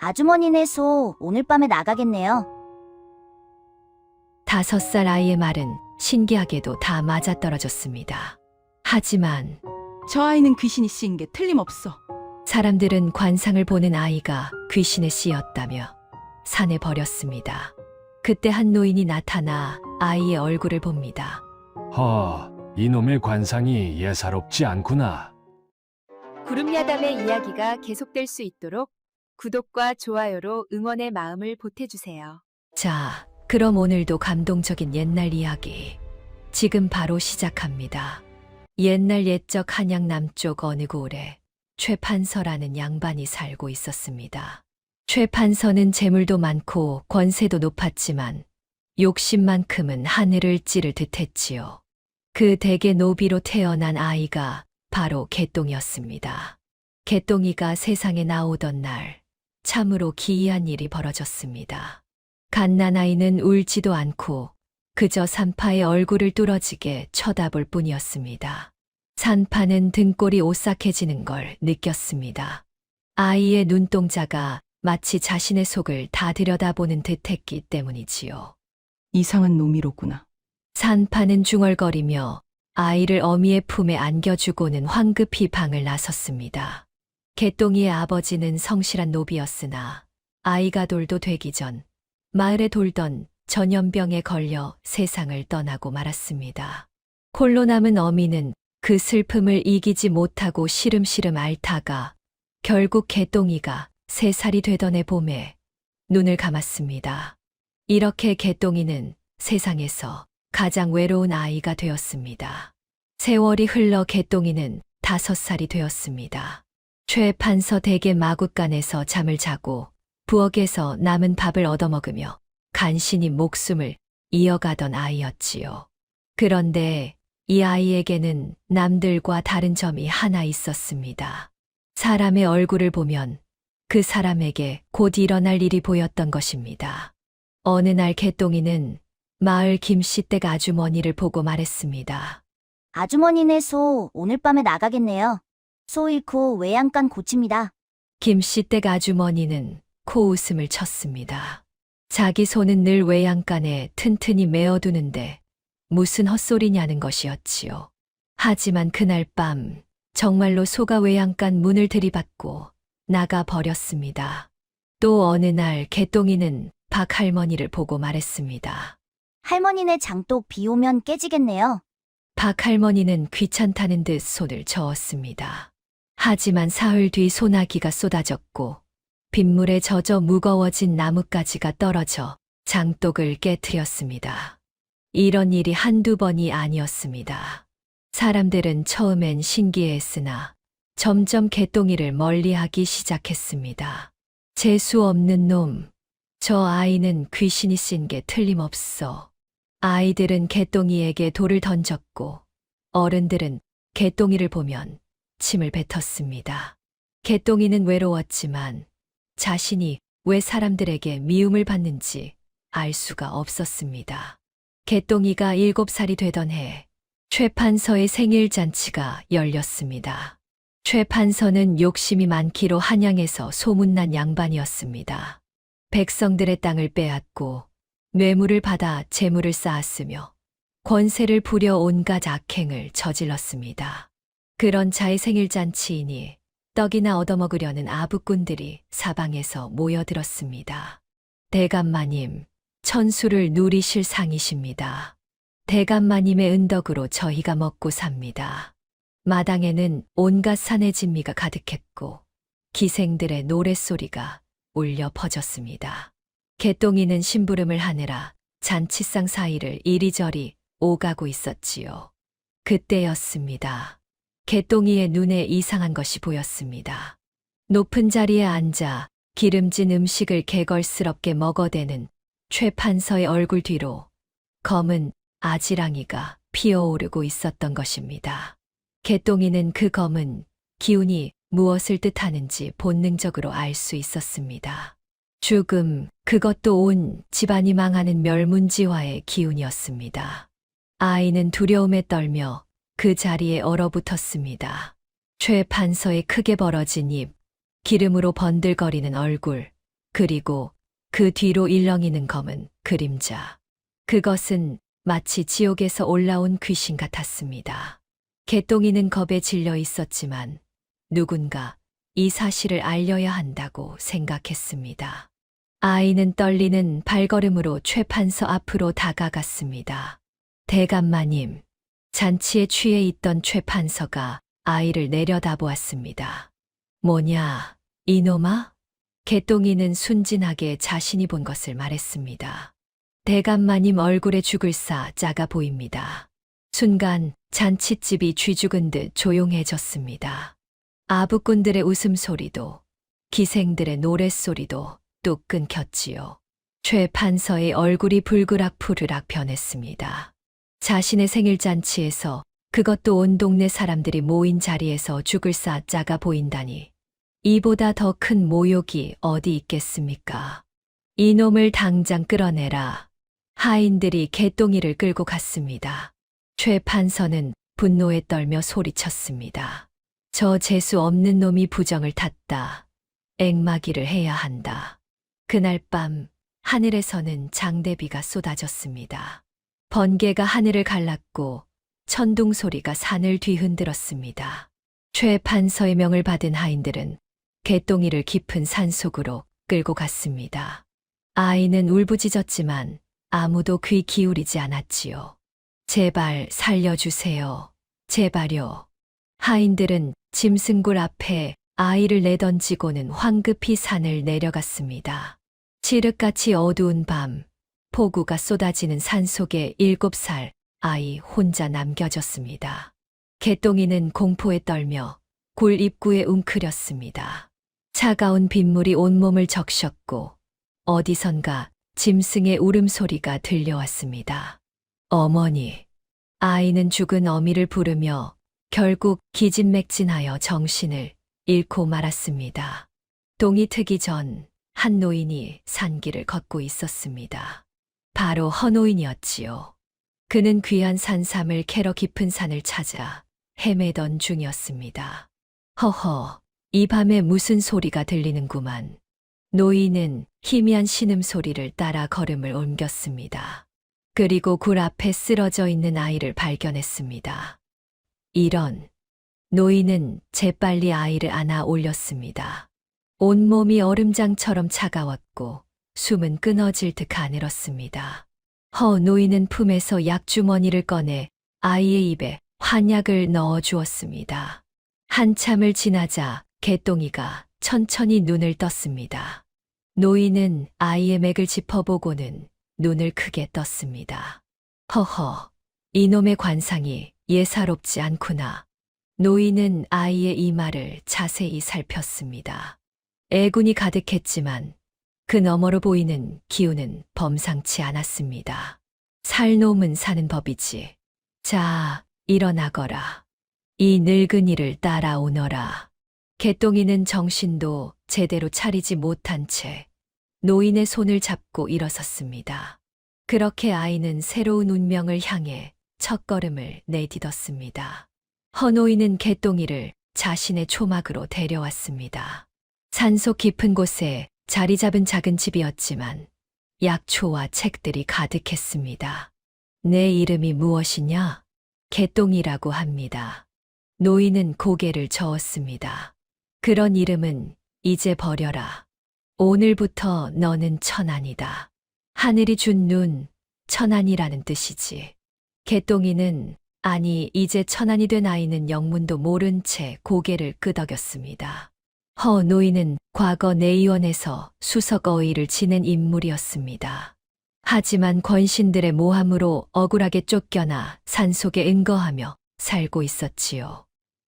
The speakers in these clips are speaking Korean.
아주머니네 소 오늘 밤에 나가겠네요. 5살 아이의 말은 신기하게도 다 맞아떨어졌습니다. 하지만 저 아이는 귀신이 씌인 게 틀림없어. 사람들은 관상을 보는 아이가 귀신에 씌였다며 산에 버렸습니다. 그때 한 노인이 나타나 아이의 얼굴을 봅니다. 이놈의 관상이 예사롭지 않구나. 구름야담의 이야기가 계속될 수 있도록 구독과 좋아요로 응원의 마음을 보태주세요. 자, 그럼 오늘도 감동적인 옛날 이야기 지금 바로 시작합니다. 옛날 옛적 한양 남쪽 어느 고을에 최판서라는 양반이 살고 있었습니다. 최판서는 재물도 많고 권세도 높았지만 욕심만큼은 하늘을 찌를 듯했지요. 그 댁의 노비로 태어난 아이가 바로 개똥이었습니다. 개똥이가 세상에 나오던 날 참으로 기이한 일이 벌어졌습니다. 갓난아이는 울지도 않고 그저 산파의 얼굴을 뚫어지게 쳐다볼 뿐이었습니다. 산파는 등골이 오싹해지는 걸 느꼈습니다. 아이의 눈동자가 마치 자신의 속을 다 들여다보는 듯했기 때문이지요. 이상한 놈이로구나. 산파는 중얼거리며 아이를 어미의 품에 안겨주고는 황급히 방을 나섰습니다. 개똥이의 아버지는 성실한 노비였으나 아이가 돌도 되기 전 마을에 돌던 전염병에 걸려 세상을 떠나고 말았습니다. 홀로 남은 어미는 그 슬픔을 이기지 못하고 시름시름 앓다가 결국 개똥이가 3살이 되던 해 봄에 눈을 감았습니다. 이렇게 개똥이는 세상에서 가장 외로운 아이가 되었습니다. 세월이 흘러 개똥이는 5살이 되었습니다. 최판서 댁의 마굿간에서 잠을 자고 부엌에서 남은 밥을 얻어먹으며 간신히 목숨을 이어가던 아이였지요. 그런데 이 아이에게는 남들과 다른 점이 하나 있었습니다. 사람의 얼굴을 보면 그 사람에게 곧 일어날 일이 보였던 것입니다. 어느 날 개똥이는 마을 김씨댁 아주머니를 보고 말했습니다. 아주머니네 소 오늘 밤에 나가겠네요. 소 잃고 외양간 고칩니다. 김씨댁 아주머니는 코웃음을 쳤습니다. 자기 소는 늘 외양간에 튼튼히 메어두는데 무슨 헛소리냐는 것이었지요. 하지만 그날 밤 정말로 소가 외양간 문을 들이받고 나가 버렸습니다. 또 어느 날 개똥이는 박할머니를 보고 말했습니다. 할머니네 장독 비 오면 깨지겠네요. 박할머니는 귀찮다는 듯 손을 저었습니다. 하지만 사흘 뒤 소나기가 쏟아졌고 빗물에 젖어 무거워진 나뭇가지가 떨어져 장독을 깨트렸습니다. 이런 일이 한두 번이 아니었습니다. 사람들은 처음엔 신기해했으나 점점 개똥이를 멀리하기 시작했습니다. 재수 없는 놈, 저 아이는 귀신이 씌인 게 틀림없어. 아이들은 개똥이에게 돌을 던졌고 어른들은 개똥이를 보면 침을 뱉었습니다. 개똥이는 외로웠지만 자신이 왜 사람들에게 미움을 받는지 알 수가 없었습니다. 개똥이가 7살이 되던 해 최판서의 생일잔치가 열렸습니다. 최판서는 욕심이 많기로 한양에서 소문난 양반이었습니다. 백성들의 땅을 빼앗고 뇌물을 받아 재물을 쌓았으며 권세를 부려 온갖 악행을 저질렀습니다. 그런 자의 생일잔치이니 떡이나 얻어먹으려는 아부꾼들이 사방에서 모여들었습니다. 대감마님, 천수를 누리실 상이십니다. 대감마님의 은덕으로 저희가 먹고 삽니다. 마당에는 온갖 산의 진미가 가득했고 기생들의 노랫소리가 울려 퍼졌습니다. 개똥이는 심부름을 하느라 잔치상 사이를 이리저리 오가고 있었지요. 그때였습니다. 개똥이의 눈에 이상한 것이 보였습니다. 높은 자리에 앉아 기름진 음식을 개걸스럽게 먹어대는 최판서의 얼굴 뒤로 검은 아지랑이가 피어오르고 있었던 것입니다. 개똥이는 그 검은 기운이 무엇을 뜻하는지 본능적으로 알 수 있었습니다. 죽음, 그것도 온 집안이 망하는 멸문지화의 기운이었습니다. 아이는 두려움에 떨며 그 자리에 얼어붙었습니다. 최판서의 크게 벌어진 입, 기름으로 번들거리는 얼굴, 그리고 그 뒤로 일렁이는 검은 그림자. 그것은 마치 지옥에서 올라온 귀신 같았습니다. 개똥이는 겁에 질려 있었지만 누군가 이 사실을 알려야 한다고 생각했습니다. 아이는 떨리는 발걸음으로 최판서 앞으로 다가갔습니다. 대감마님, 잔치에 취해 있던 최판서가 아이를 내려다보았습니다. 뭐냐, 이놈아? 개똥이는 순진하게 자신이 본 것을 말했습니다. 대감마님 얼굴에 죽을사 작아 보입니다. 순간 잔칫집이 쥐죽은 듯 조용해졌습니다. 아부꾼들의 웃음소리도 기생들의 노랫소리도 뚝 끊겼지요. 최 판서의 얼굴이 불그락 변했습니다. 자신의 생일잔치에서, 그것도 온 동네 사람들이 모인 자리에서 죽을사 작아 보인다니 이보다 더 큰 모욕이 어디 있겠습니까? 이놈을 당장 끌어내라. 하인들이 개똥이를 끌고 갔습니다. 최 판서는 분노에 떨며 소리쳤습니다. 저 재수 없는 놈이 부정을 탔다. 앵마기를 해야 한다. 그날 밤 하늘에서는 장대비가 쏟아졌습니다. 번개가 하늘을 갈랐고 천둥 소리가 산을 뒤흔들었습니다. 최 판서의 명을 받은 하인들은 개똥이를 깊은 산속으로 끌고 갔습니다. 아이는 울부짖었지만 아무도 귀 기울이지 않았지요. 제발 살려주세요. 제발요. 하인들은 짐승굴 앞에 아이를 내던지고는 황급히 산을 내려갔습니다. 칠흑같이 어두운 밤, 폭우가 쏟아지는 산속에 7살 아이 혼자 남겨졌습니다. 개똥이는 공포에 떨며 굴 입구에 웅크렸습니다. 차가운 빗물이 온몸을 적셨고 어디선가 짐승의 울음소리가 들려왔습니다. 어머니. 아이는 죽은 어미를 부르며 결국 기진맥진하여 정신을 잃고 말았습니다. 동이 트기 전 한 노인이 산길을 걷고 있었습니다. 바로 허노인이었지요. 그는 귀한 산삼을 캐러 깊은 산을 찾아 헤매던 중이었습니다. 허허, 이 밤에 무슨 소리가 들리는구만. 노인은 희미한 신음소리를 따라 걸음을 옮겼습니다. 그리고 굴 앞에 쓰러져 있는 아이를 발견했습니다. 이런. 노인은 재빨리 아이를 안아 올렸습니다. 온몸이 얼음장처럼 차가웠고 숨은 끊어질 듯 가늘었습니다. 노인은 품에서 약주머니를 꺼내 아이의 입에 환약을 넣어 주었습니다. 한참을 지나자 개똥이가 천천히 눈을 떴습니다. 노인은 아이의 맥을 짚어보고는 눈을 크게 떴습니다. 허허, 이놈의 관상이 예사롭지 않구나. 노인은 아이의 이마를 자세히 살폈습니다. 애군이 가득했지만 그 너머로 보이는 기운은 범상치 않았습니다. 살 놈은 사는 법이지. 자, 일어나거라. 이 늙은이를 따라오너라. 개똥이는 정신도 제대로 차리지 못한 채 노인의 손을 잡고 일어섰습니다. 그렇게 아이는 새로운 운명을 향해 첫걸음을 내딛었습니다. 허노인은 개똥이를 자신의 초막으로 데려왔습니다. 산속 깊은 곳에 자리 잡은 작은 집이었지만 약초와 책들이 가득했습니다. 내 이름이 무엇이냐? 개똥이라고 합니다. 노인은 고개를 저었습니다. 그런 이름은 이제 버려라. 오늘부터 너는 천안이다. 하늘이 준 눈, 천안이라는 뜻이지. 개똥이는, 아니 이제 천안이 된 아이는 영문도 모른 채 고개를 끄덕였습니다. 노인은 과거 내의원에서 수석 어의를 지낸 인물이었습니다. 하지만 권신들의 모함으로 억울하게 쫓겨나 산속에 은거하며 살고 있었지요.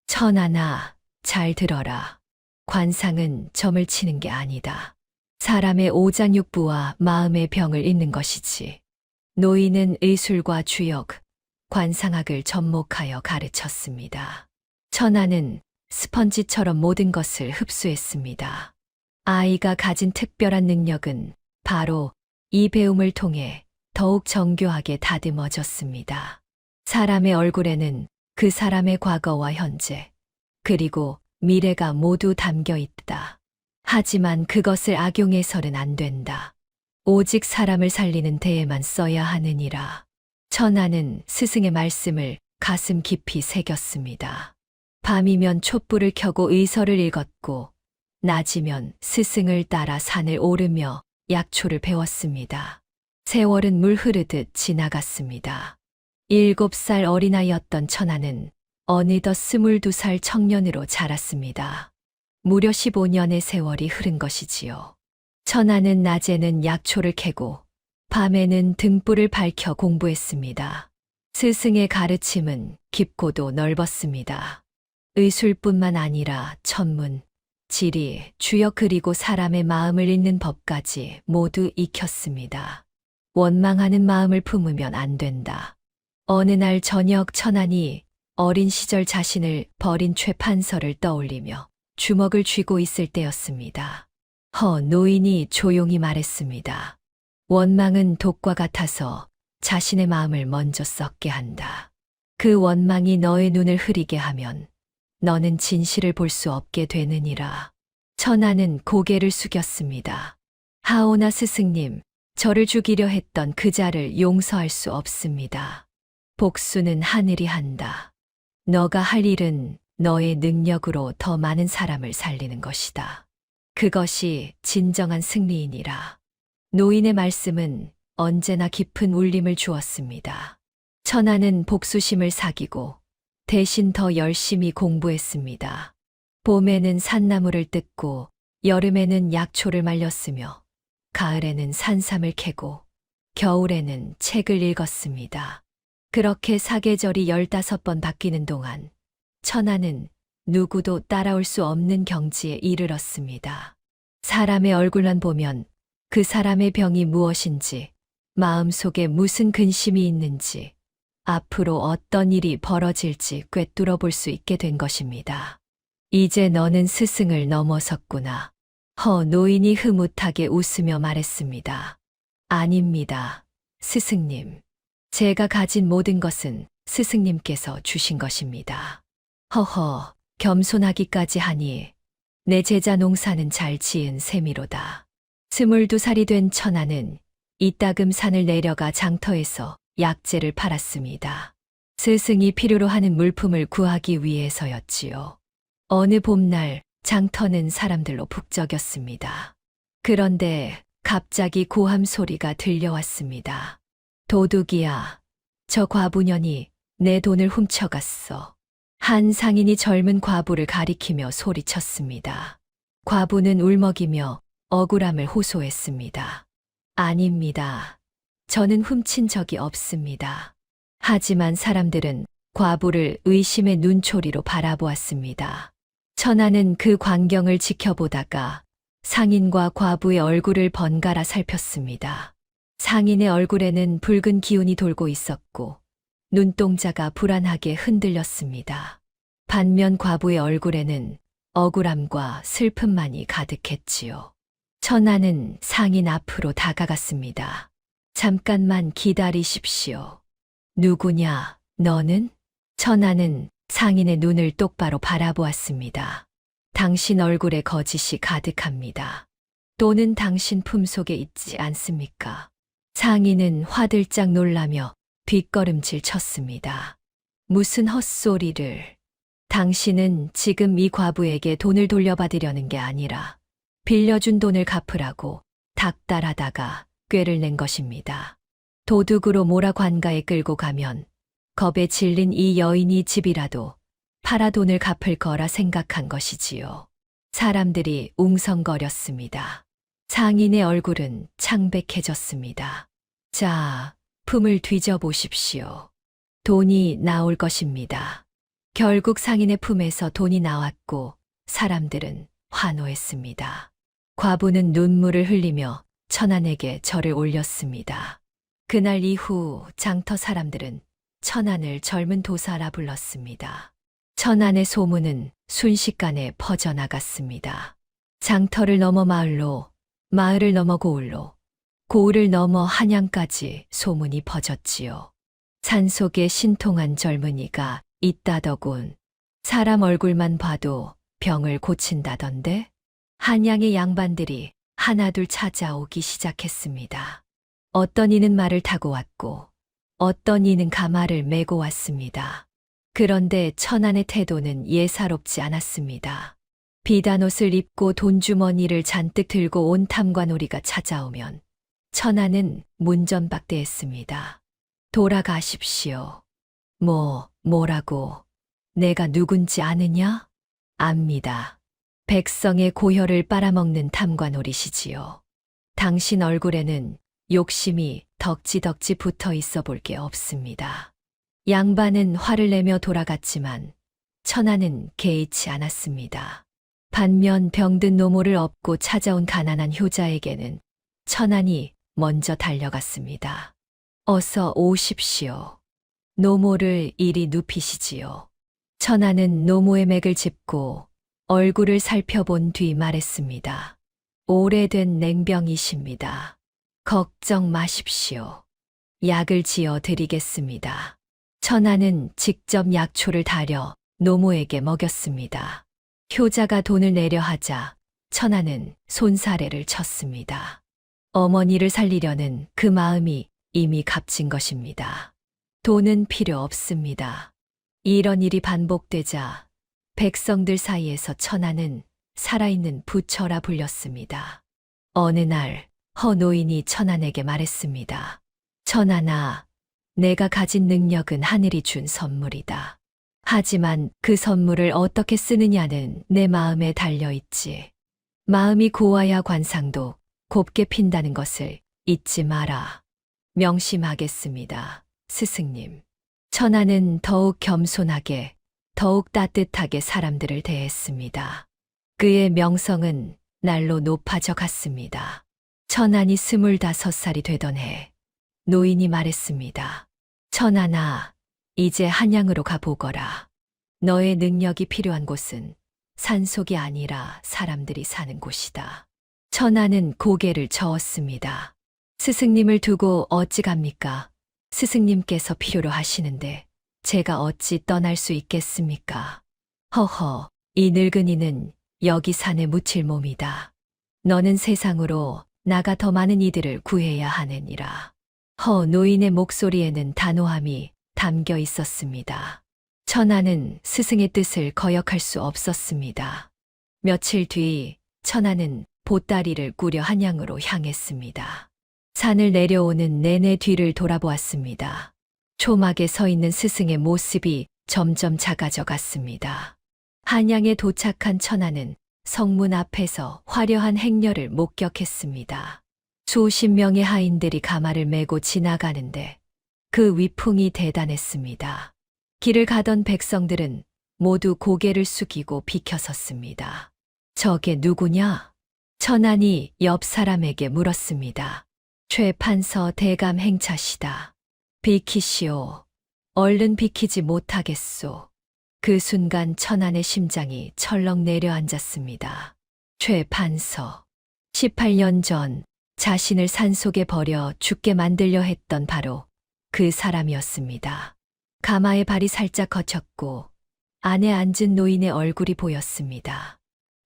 천안아, 잘 들어라. 관상은 점을 치는 게 아니다. 사람의 오장육부와 마음의 병을 잇는 것이지. 노인은 의술과 주역, 관상학을 접목하여 가르쳤습니다. 천안은 스펀지처럼 모든 것을 흡수했습니다. 아이가 가진 특별한 능력은 바로 이 배움을 통해 더욱 정교하게 다듬어졌습니다. 사람의 얼굴에는 그 사람의 과거와 현재, 그리고 미래가 모두 담겨 있다. 하지만 그것을 악용해서는 안 된다. 오직 사람을 살리는 데에만 써야 하느니라. 천하는 스승의 말씀을 가슴 깊이 새겼습니다. 밤이면 촛불을 켜고 의서를 읽었고, 낮이면 스승을 따라 산을 오르며 약초를 배웠습니다. 세월은 물 흐르듯 지나갔습니다. 7살 어린아이였던 천하는 어느덧 22살 청년으로 자랐습니다. 무려 15년의 세월이 흐른 것이지요. 천하는 낮에는 약초를 캐고 밤에는 등불을 밝혀 공부했습니다. 스승의 가르침은 깊고도 넓었습니다. 의술뿐만 아니라 천문, 지리, 주역 그리고 사람의 마음을 읽는 법까지 모두 익혔습니다. 원망하는 마음을 품으면 안 된다. 어느 날 저녁 천안이 어린 시절 자신을 버린 최판서를 떠올리며 주먹을 쥐고 있을 때였습니다. 노인이 조용히 말했습니다. 원망은 독과 같아서 자신의 마음을 먼저 썩게 한다. 그 원망이 너의 눈을 흐리게 하면 너는 진실을 볼 수 없게 되느니라. 천하는 고개를 숙였습니다. 하오나 스승님, 저를 죽이려 했던 그 자를 용서할 수 없습니다. 복수는 하늘이 한다. 너가 할 일은 너의 능력으로 더 많은 사람을 살리는 것이다. 그것이 진정한 승리이니라. 노인의 말씀은 언제나 깊은 울림을 주었습니다. 천하는 복수심을 사귀고 대신 더 열심히 공부했습니다. 봄에는 산나무를 뜯고 여름에는 약초를 말렸으며 가을에는 산삼을 캐고 겨울에는 책을 읽었습니다. 그렇게 사계절이 15번 바뀌는 동안 천하는 누구도 따라올 수 없는 경지에 이르렀습니다. 사람의 얼굴만 보면 그 사람의 병이 무엇인지, 마음속에 무슨 근심이 있는지, 앞으로 어떤 일이 벌어질지 꿰뚫어 볼 수 있게 된 것입니다. 이제 너는 스승을 넘어섰구나. 노인이 흐뭇하게 웃으며 말했습니다. 아닙니다, 스승님. 제가 가진 모든 것은 스승님께서 주신 것입니다. 겸손하기까지 하니 내 제자 농사는 잘 지은 셈이로다. 22살이 된 천하는 이따금 산을 내려가 장터에서 약재를 팔았습니다. 스승이 필요로 하는 물품을 구하기 위해서였지요. 어느 봄날 장터는 사람들로 북적였습니다. 그런데 갑자기 고함 소리가 들려왔습니다. 도둑이야, 저 과부년이 내 돈을 훔쳐갔어. 한 상인이 젊은 과부를 가리키며 소리쳤습니다. 과부는 울먹이며 억울함을 호소했습니다. 아닙니다. 저는 훔친 적이 없습니다. 하지만 사람들은 과부를 의심의 눈초리로 바라보았습니다. 천하는 그 광경을 지켜보다가 상인과 과부의 얼굴을 번갈아 살폈습니다. 상인의 얼굴에는 붉은 기운이 돌고 있었고 눈동자가 불안하게 흔들렸습니다. 반면 과부의 얼굴에는 억울함과 슬픔만이 가득했지요. 천하는 상인 앞으로 다가갔습니다. 잠깐만 기다리십시오. 누구냐, 너는? 천하는 상인의 눈을 똑바로 바라보았습니다. 당신 얼굴에 거짓이 가득합니다. 또는 당신 품속에 있지 않습니까? 상인은 화들짝 놀라며 뒷걸음질 쳤습니다. 무슨 헛소리를. 당신은 지금 이 과부에게 돈을 돌려받으려는 게 아니라 빌려준 돈을 갚으라고 닥달하다가 꾀를 낸 것입니다. 도둑으로 몰아 관가에 끌고 가면 겁에 질린 이 여인이 집이라도 팔아 돈을 갚을 거라 생각한 것이지요. 사람들이 웅성거렸습니다. 상인의 얼굴은 창백해졌습니다. 자, 품을 뒤져보십시오. 돈이 나올 것입니다. 결국 상인의 품에서 돈이 나왔고 사람들은 환호했습니다. 과부는 눈물을 흘리며 천안에게 절을 올렸습니다. 그날 이후 장터 사람들은 천안을 젊은 도사라 불렀습니다. 천안의 소문은 순식간에 퍼져나갔습니다. 장터를 넘어 마을로, 마을을 넘어 고을로, 고을을 넘어 한양까지 소문이 퍼졌지요. 산속에 신통한 젊은이가 있다더군. 사람 얼굴만 봐도 병을 고친다던데? 한양의 양반들이 하나둘 찾아오기 시작했습니다. 어떤 이는 말을 타고 왔고 어떤 이는 가마를 메고 왔습니다. 그런데 천안의 태도는 예사롭지 않았습니다. 비단옷을 입고 돈주머니를 잔뜩 들고 온 탐관오리가 찾아오면 천안은 문전박대했습니다. 돌아가십시오. 뭐라고? 내가 누군지 아느냐? 압니다. 백성의 고혈을 빨아먹는 탐관오리시지요. 당신 얼굴에는 욕심이 덕지덕지 붙어 있어 볼 게 없습니다. 양반은 화를 내며 돌아갔지만 천안은 개의치 않았습니다. 반면 병든 노모를 업고 찾아온 가난한 효자에게는 천안이 먼저 달려갔습니다. 어서 오십시오. 노모를 이리 눕히시지요. 천안은 노모의 맥을 짚고 얼굴을 살펴본 뒤 말했습니다. 오래된 냉병이십니다. 걱정 마십시오. 약을 지어 드리겠습니다. 천안은 직접 약초를 다려 노모에게 먹였습니다. 효자가 돈을 내려 하자 천안은 손사래를 쳤습니다. 어머니를 살리려는 그 마음이 이미 값진 것입니다. 돈은 필요 없습니다. 이런 일이 반복되자 백성들 사이에서 천안은 살아있는 부처라 불렸습니다. 어느 날 허노인이 천안에게 말했습니다. 천안아, 내가 가진 능력은 하늘이 준 선물이다. 하지만 그 선물을 어떻게 쓰느냐는 내 마음에 달려있지. 마음이 고와야 관상도 곱게 핀다는 것을 잊지 마라. 명심하겠습니다, 스승님. 천안은 더욱 겸손하게, 더욱 따뜻하게 사람들을 대했습니다. 그의 명성은 날로 높아져 갔습니다. 천안이 25살이 되던 해, 노인이 말했습니다. 천안아, 이제 한양으로 가보거라. 너의 능력이 필요한 곳은 산속이 아니라 사람들이 사는 곳이다. 천안은 고개를 저었습니다. 스승님을 두고 어찌 갑니까? 스승님께서 필요로 하시는데 제가 어찌 떠날 수 있겠습니까? 허허, 이 늙은이는 여기 산에 묻힐 몸이다. 너는 세상으로 나가 더 많은 이들을 구해야 하느니라. 노인의 목소리에는 단호함이 담겨 있었습니다. 천안은 스승의 뜻을 거역할 수 없었습니다. 며칠 뒤 천안은 보따리를 꾸려 한양으로 향했습니다. 산을 내려오는 내내 뒤를 돌아보았습니다. 초막에 서 있는 스승의 모습이 점점 작아져 갔습니다. 한양에 도착한 천안은 성문 앞에서 화려한 행렬을 목격했습니다. 수십 명의 하인들이 가마를 메고 지나가는데 그 위풍이 대단했습니다. 길을 가던 백성들은 모두 고개를 숙이고 비켜섰습니다. 저게 누구냐? 천안이 옆 사람에게 물었습니다. 최판서 대감 행차시다. 비키시오. 얼른 비키지 못하겠소. 그 순간 천안의 심장이 철렁 내려앉았습니다. 최판서. 18년 전 자신을 산속에 버려 죽게 만들려 했던 바로 그 사람이었습니다. 가마에 발이 살짝 거쳤고 안에 앉은 노인의 얼굴이 보였습니다.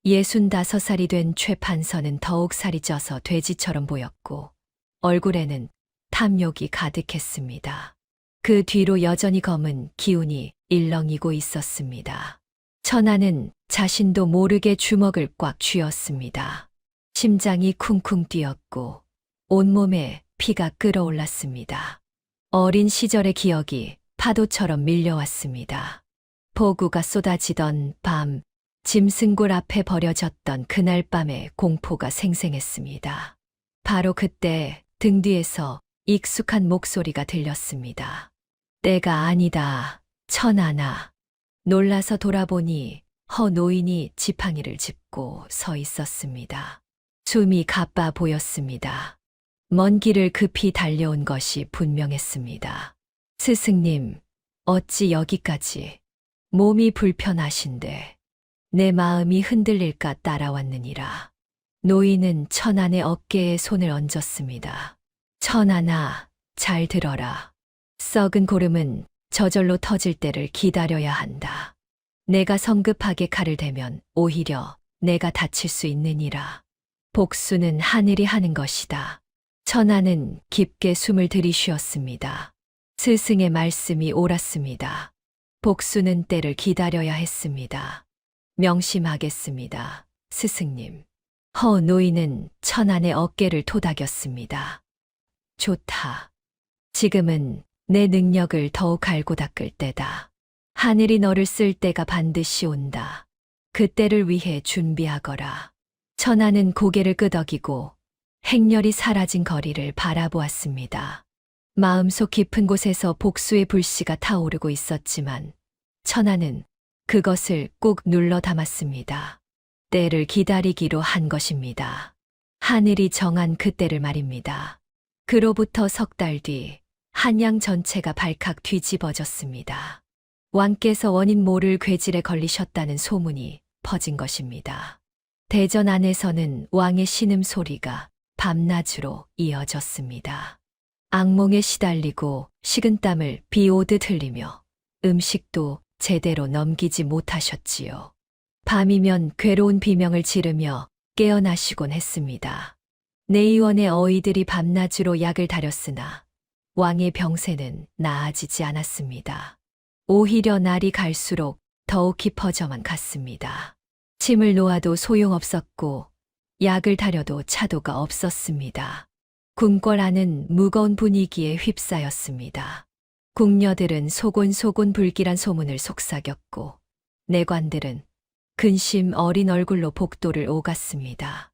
65살이 된 최판서는 더욱 살이 쪄서 돼지처럼 보였고 얼굴에는 탐욕이 가득했습니다. 그 뒤로 여전히 검은 기운이 일렁이고 있었습니다. 천안은 자신도 모르게 주먹을 꽉 쥐었습니다. 심장이 쿵쿵 뛰었고 온몸에 피가 끓어올랐습니다. 어린 시절의 기억이 파도처럼 밀려왔습니다. 폭우가 쏟아지던 밤, 짐승굴 앞에 버려졌던 그날 밤의 공포가 생생했습니다. 바로 그때 등 뒤에서 익숙한 목소리가 들렸습니다. 때가 아니다, 천안아. 놀라서 돌아보니 허노인이 지팡이를 짚고 서 있었습니다. 숨이 가빠 보였습니다. 먼 길을 급히 달려온 것이 분명했습니다. 스승님, 어찌 여기까지? 몸이 불편하신데 내 마음이 흔들릴까 따라왔느니라. 노인은 천안의 어깨에 손을 얹었습니다. 천안아, 잘 들어라. 썩은 고름은 저절로 터질 때를 기다려야 한다. 내가 성급하게 칼을 대면 오히려 내가 다칠 수 있느니라. 복수는 하늘이 하는 것이다. 천하는 깊게 숨을 들이쉬었습니다. 스승의 말씀이 옳았습니다. 복수는 때를 기다려야 했습니다. 명심하겠습니다, 스승님. 노인은 천안의 어깨를 토닥였습니다. 좋다. 지금은 내 능력을 더욱 갈고 닦을 때다. 하늘이 너를 쓸 때가 반드시 온다. 그때를 위해 준비하거라. 천안은 고개를 끄덕이고 행렬이 사라진 거리를 바라보았습니다. 마음속 깊은 곳에서 복수의 불씨가 타오르고 있었지만 천안은 그것을 꾹 눌러 담았습니다. 때를 기다리기로 한 것입니다. 하늘이 정한 그때를 말입니다. 그로부터 석 달 뒤 한양 전체가 발칵 뒤집어졌습니다. 왕께서 원인 모를 괴질에 걸리셨다는 소문이 퍼진 것입니다. 대전 안에서는 왕의 신음소리가 밤낮으로 이어졌습니다. 악몽에 시달리고 식은땀을 비 오듯 흘리며 음식도 제대로 넘기지 못하셨지요. 밤이면 괴로운 비명을 지르며 깨어나시곤 했습니다. 내의원의 어이들이 밤낮으로 약을 다렸으나 왕의 병세는 나아지지 않았습니다. 오히려 날이 갈수록 더욱 깊어져만 갔습니다. 침을 놓아도 소용없었고 약을 다려도 차도가 없었습니다. 궁궐 안은 무거운 분위기에 휩싸였습니다. 궁녀들은 소곤소곤 불길한 소문을 속삭였고 내관들은 근심 어린 얼굴로 복도를 오갔습니다.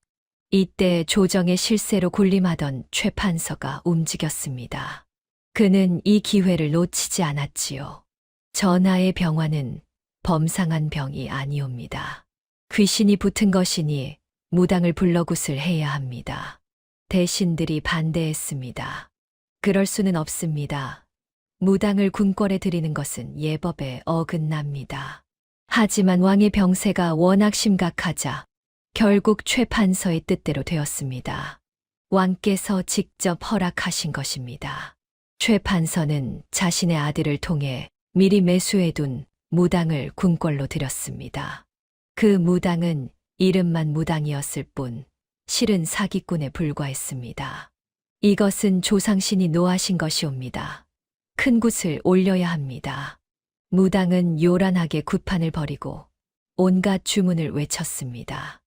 이때 조정의 실세로 군림하던 최 판서가 움직였습니다. 그는 이 기회를 놓치지 않았지요. 전하의 병화는 범상한 병이 아니옵니다. 귀신이 붙은 것이니 무당을 불러 굿을 해야 합니다. 대신들이 반대했습니다. 그럴 수는 없습니다. 무당을 궁궐에 들이는 것은 예법에 어긋납니다. 하지만 왕의 병세가 워낙 심각하자 결국 최 판서의 뜻대로 되었습니다. 왕께서 직접 허락하신 것입니다. 최 판서는 자신의 아들을 통해 미리 매수해둔 무당을 궁궐로 들였습니다. 그 무당은 이름만 무당이었을 뿐 실은 사기꾼에 불과했습니다. 이것은 조상신이 노하신 것이옵니다. 큰 굿을 올려야 합니다. 무당은 요란하게 굿판을 벌이고 온갖 주문을 외쳤습니다.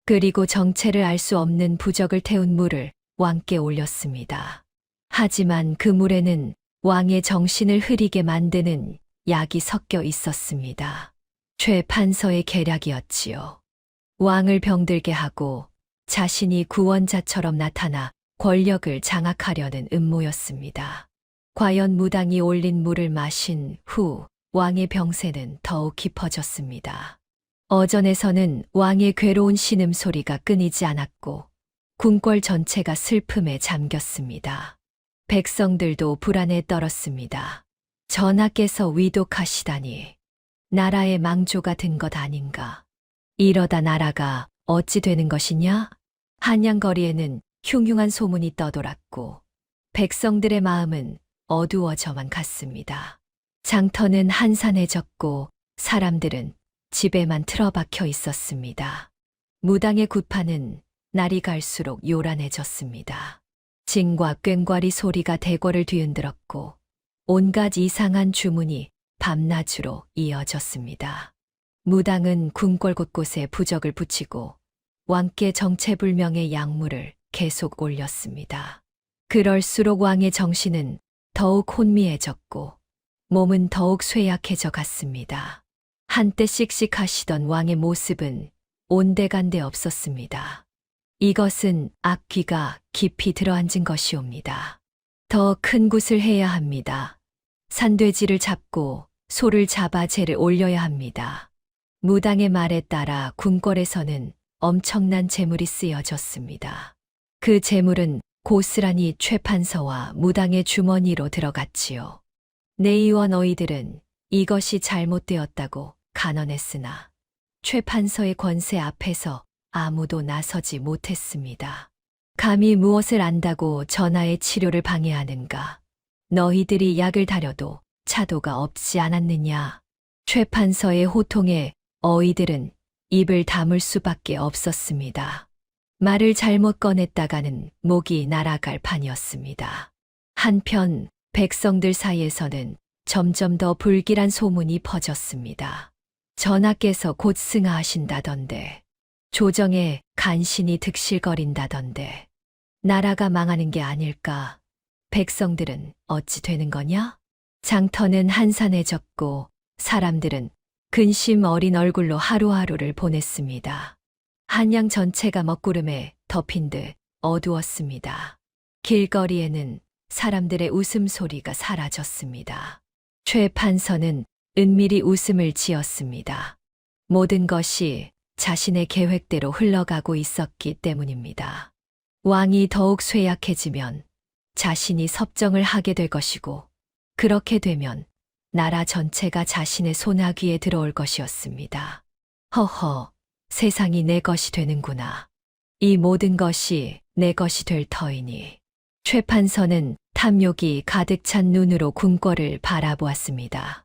그리고 정체를 알 수 없는 부적을 태운 물을 왕께 올렸습니다. 하지만 그 물에는 왕의 정신을 흐리게 만드는 약이 섞여 있었습니다. 최 판서의 계략이었지요. 왕을 병들게 하고 자신이 구원자처럼 나타나 권력을 장악하려는 음모였습니다. 과연 무당이 올린 물을 마신 후 왕의 병세는 더욱 깊어졌습니다. 어전에서는 왕의 괴로운 신음소리가 끊이지 않았고 궁궐 전체가 슬픔에 잠겼습니다. 백성들도 불안에 떨었습니다. 전하께서 위독하시다니 나라의 망조가 든 것 아닌가. 이러다 나라가 어찌 되는 것이냐? 한양거리에는 흉흉한 소문이 떠돌았고 백성들의 마음은 어두워져만 갔습니다. 장터는 한산해졌고 사람들은 집에만 틀어박혀 있었습니다. 무당의 굿판은 날이 갈수록 요란해졌습니다. 징과 꽹과리 소리가 대궐을 뒤흔들었고 온갖 이상한 주문이 밤낮으로 이어졌습니다. 무당은 궁궐 곳곳에 부적을 붙이고 왕께 정체불명의 약물을 계속 올렸습니다. 그럴수록 왕의 정신은 더욱 혼미해졌고 몸은 더욱 쇠약해져 갔습니다. 한때 씩씩하시던 왕의 모습은 온데간데 없었습니다. 이것은 악귀가 깊이 들어앉은 것이옵니다. 더 큰 굿을 해야 합니다. 산돼지를 잡고 소를 잡아 제를 올려야 합니다. 무당의 말에 따라 궁궐에서는 엄청난 재물이 쓰여졌습니다. 그 재물은 고스란히 최 판서와 무당의 주머니로 들어갔지요. 내의원 어이들은 이것이 잘못되었다고 간언했으나 최 판서의 권세 앞에서 아무도 나서지 못했습니다. 감히 무엇을 안다고 전하의 치료를 방해하는가? 너희들이 약을 다려도 차도가 없지 않았느냐? 최 판서의 호통에 어이들은 입을 다물 수밖에 없었습니다. 말을 잘못 꺼냈다가는 목이 날아갈 판이었습니다. 한편 백성들 사이에서는 점점 더 불길한 소문이 퍼졌습니다. 전하께서 곧 승하하신다던데, 조정에 간신히 득실거린다던데, 나라가 망하는 게 아닐까? 백성들은 어찌 되는 거냐? 장터는 한산해졌고 사람들은 근심 어린 얼굴로 하루하루를 보냈습니다. 한양 전체가 먹구름에 덮인 듯 어두웠습니다. 길거리에는 사람들의 웃음소리가 사라졌습니다. 최 판서는 은밀히 웃음을 지었습니다. 모든 것이 자신의 계획대로 흘러가고 있었기 때문입니다. 왕이 더욱 쇠약해지면 자신이 섭정을 하게 될 것이고, 그렇게 되면 나라 전체가 자신의 손아귀에 들어올 것이었습니다. 허허, 세상이 내 것이 되는구나. 이 모든 것이 내 것이 될 터이니. 최 판서는 탐욕이 가득 찬 눈으로 궁궐을 바라보았습니다.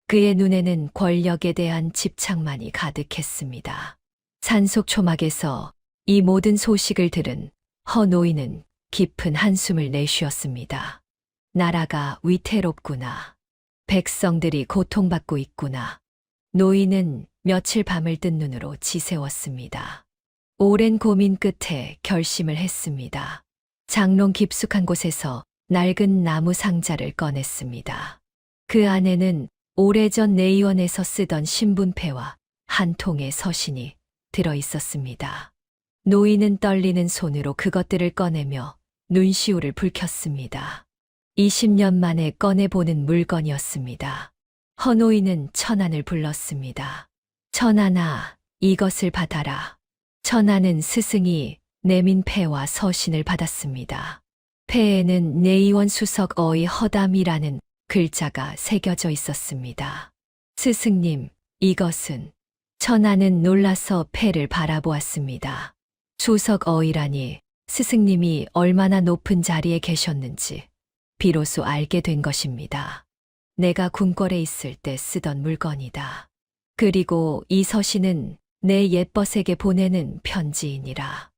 그의 눈에는 권력에 대한 집착만이 가득했습니다. 산속초막에서 이 모든 소식을 들은 허 노인은 깊은 한숨을 내쉬었습니다. 나라가 위태롭구나. 백성들이 고통받고 있구나. 노인은 며칠 밤을 뜬 눈으로 지새웠습니다. 오랜 고민 끝에 결심을 했습니다. 장롱 깊숙한 곳에서 낡은 나무 상자를 꺼냈습니다. 그 안에는 오래전 내의원에서 쓰던 신분패와 한 통의 서신이 들어 있었습니다. 노인은 떨리는 손으로 그것들을 꺼내며 눈시울을 붉혔습니다. 20년 만에 꺼내보는 물건이었습니다. 허노인은 천안을 불렀습니다. 천안아, 이것을 받아라. 천안은 스승이 내민 패와 서신을 받았습니다. 패에는 내의원 수석 어의 허담이라는 글자가 새겨져 있었습니다. 스승님, 이것은. 천안은 놀라서 패를 바라보았습니다. 수석 어이라니 스승님이 얼마나 높은 자리에 계셨는지 비로소 알게 된 것입니다. 내가 궁궐에 있을 때 쓰던 물건이다. 그리고 이 서신은 내 옛벗에게 보내는 편지이니라.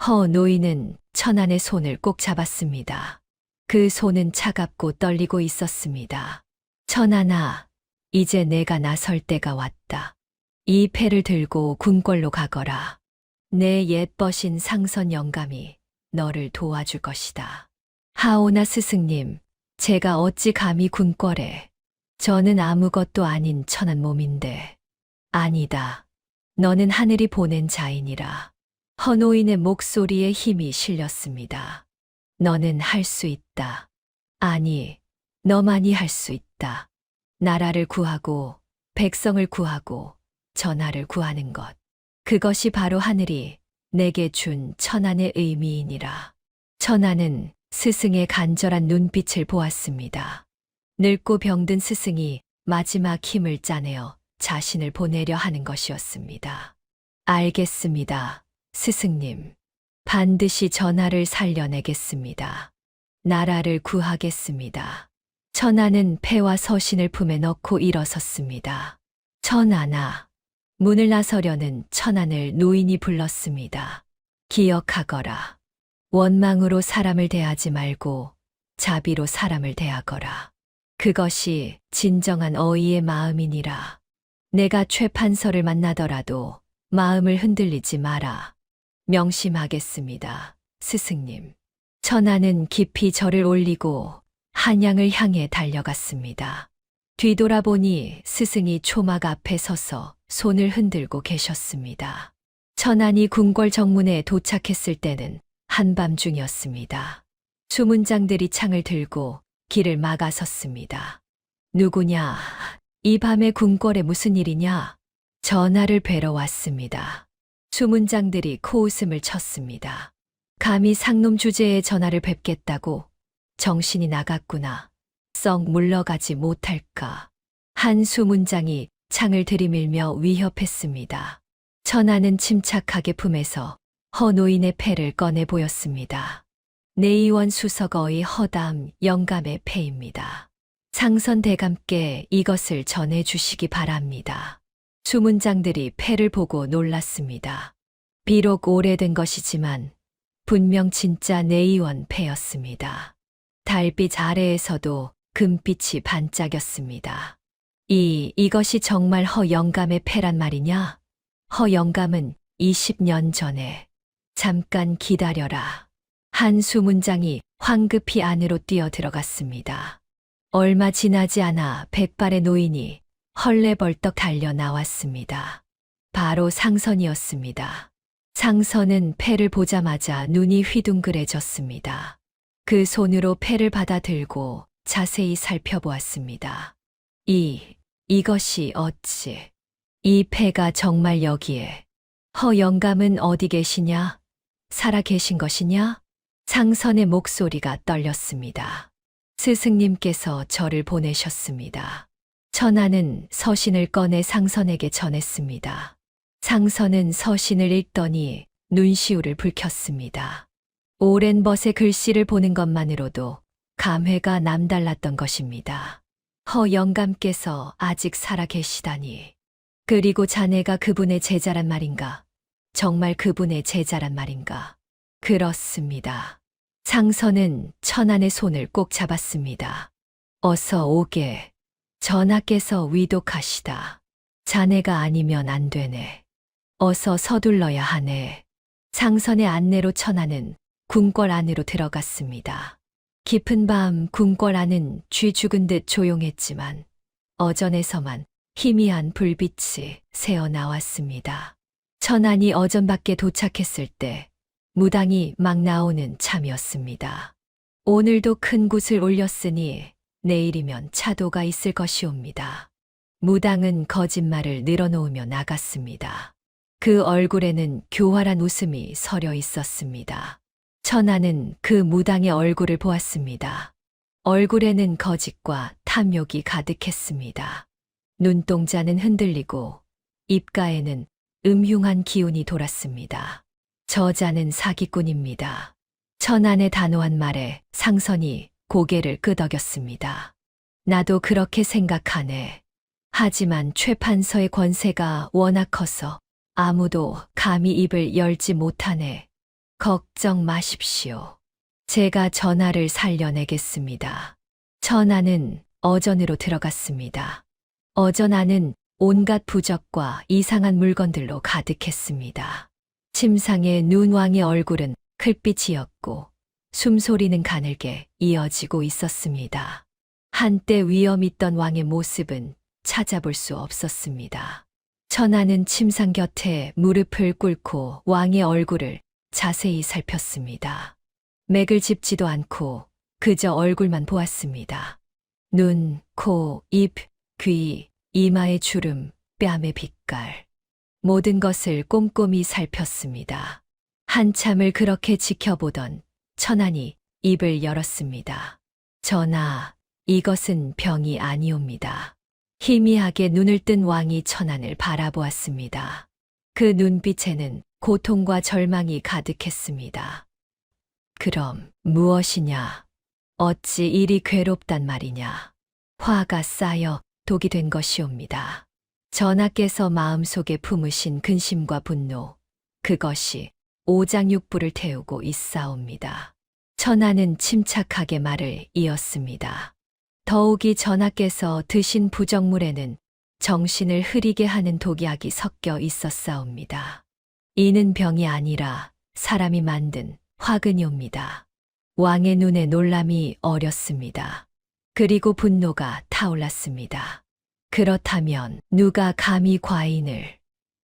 허 노인은 천안의 손을 꼭 잡았습니다. 그 손은 차갑고 떨리고 있었습니다. 천안아, 이제 내가 나설 때가 왔다. 이 패를 들고 궁궐로 가거라. 내 옛벗인 상선 영감이 너를 도와줄 것이다. 하오나 스승님, 제가 어찌 감히 궁궐에. 저는 아무것도 아닌 천한 몸인데. 아니다. 너는 하늘이 보낸 자이니라. 허노인의 목소리에 힘이 실렸습니다. 너는 할 수 있다. 아니, 너만이 할 수 있다. 나라를 구하고 백성을 구하고 전하를 구하는 것. 그것이 바로 하늘이 내게 준 천안의 의미이니라. 천안은 스승의 간절한 눈빛을 보았습니다. 늙고 병든 스승이 마지막 힘을 짜내어 자신을 보내려 하는 것이었습니다. 알겠습니다, 스승님. 반드시 전하를 살려내겠습니다. 나라를 구하겠습니다. 천안은 패와 서신을 품에 넣고 일어섰습니다. 천안아. 문을 나서려는 천안을 노인이 불렀습니다. 기억하거라. 원망으로 사람을 대하지 말고 자비로 사람을 대하거라. 그것이 진정한 어이의 마음이니라. 내가 최 판서를 만나더라도 마음을 흔들리지 마라. 명심하겠습니다, 스승님. 천안은 깊이 절을 올리고 한양을 향해 달려갔습니다. 뒤돌아보니 스승이 초막 앞에 서서 손을 흔들고 계셨습니다. 천안이 궁궐 정문에 도착했을 때는 한밤중이었습니다. 수문장들이 창을 들고 길을 막아섰습니다. 누구냐? 이 밤에 궁궐에 무슨 일이냐? 전하를 뵈러 왔습니다. 수문장들이 코웃음을 쳤습니다. 감히 상놈 주제에 전하를 뵙겠다고? 정신이 나갔구나. 썩 물러가지 못할까. 한 수문장이 창을 들이밀며 위협했습니다. 천안은 침착하게 품에서 허노인의 패를 꺼내 보였습니다. 내의원 수석어의 허담 영감의 패입니다. 상선 대감께 이것을 전해 주시기 바랍니다. 수문장들이 패를 보고 놀랐습니다. 비록 오래된 것이지만 분명 진짜 내의원 패였습니다. 달빛 아래에서도 금빛이 반짝였습니다. 이것이 정말 허영감의 패란 말이냐? 허영감은 20년 전에 잠깐 기다려라. 한 수문장이 황급히 안으로 뛰어 들어갔습니다. 얼마 지나지 않아 백발의 노인이 헐레벌떡 달려 나왔습니다. 바로 상선이었습니다. 상선은 패를 보자마자 눈이 휘둥그레졌습니다. 그 손으로 패를 받아들고 자세히 살펴보았습니다. 이것이 어찌, 이 패가 정말 여기에. 허영감은 어디 계시냐? 살아 계신 것이냐? 상선의 목소리가 떨렸습니다. 스승님께서 저를 보내셨습니다. 천하는 서신을 꺼내 상선에게 전했습니다. 상선은 서신을 읽더니 눈시울을 붉혔습니다. 오랜 벗의 글씨를 보는 것만으로도 감회가 남달랐던 것입니다. 허영감께서 아직 살아 계시다니. 그리고 자네가 그분의 제자란 말인가? 정말 그분의 제자란 말인가? 그렇습니다. 상선은 천안의 손을 꼭 잡았습니다. 어서 오게. 전하께서 위독하시다. 자네가 아니면 안 되네. 어서 서둘러야 하네. 상선의 안내로 천안은 궁궐 안으로 들어갔습니다. 깊은 밤 궁궐 안은 쥐 죽은 듯 조용했지만 어전에서만 희미한 불빛이 새어 나왔습니다. 천안이 어전 밖에 도착했을 때 무당이 막 나오는 참이었습니다. 오늘도 큰 굿을 올렸으니 내일이면 차도가 있을 것이옵니다. 무당은 거짓말을 늘어놓으며 나갔습니다. 그 얼굴에는 교활한 웃음이 서려 있었습니다. 천하는 그 무당의 얼굴을 보았습니다. 얼굴에는 거짓과 탐욕이 가득했습니다. 눈동자는 흔들리고 입가에는 음흉한 기운이 돌았습니다. 저자는 사기꾼입니다. 천안의 단호한 말에 상선이 고개를 끄덕였습니다. 나도 그렇게 생각하네. 하지만 최판서의 권세가 워낙 커서 아무도 감히 입을 열지 못하네. 걱정 마십시오. 제가 전하를 살려내겠습니다. 천하는 어전으로 들어갔습니다. 어전 안은 온갖 부적과 이상한 물건들로 가득했습니다. 침상의 눈왕의 얼굴은 클빛이었고 숨소리는 가늘게 이어지고 있었습니다. 한때 위엄 있던 왕의 모습은 찾아볼 수 없었습니다. 천하는 침상 곁에 무릎을 꿇고 왕의 얼굴을 자세히 살폈습니다. 맥을 짚지도 않고 그저 얼굴만 보았습니다. 눈, 코, 입, 귀, 이마의 주름, 뺨의 빛깔. 모든 것을 꼼꼼히 살폈습니다. 한참을 그렇게 지켜보던 천안이 입을 열었습니다. 전하, 이것은 병이 아니옵니다. 희미하게 눈을 뜬 왕이 천안을 바라보았습니다. 그 눈빛에는 고통과 절망이 가득했습니다. 그럼 무엇이냐? 어찌 이리 괴롭단 말이냐? 화가 쌓여 독이 된 것이옵니다. 전하께서 마음속에 품으신 근심과 분노, 그것이 오장육부를 태우고 있사옵니다. 천하는 침착하게 말을 이었습니다. 더욱이 전하께서 드신 부적물에는 정신을 흐리게 하는 독약이 섞여 있었사옵니다. 이는 병이 아니라 사람이 만든 화근이옵니다. 왕의 눈에 놀람이 어렸습니다. 그리고 분노가 타올랐습니다. 그렇다면 누가 감히 과인을,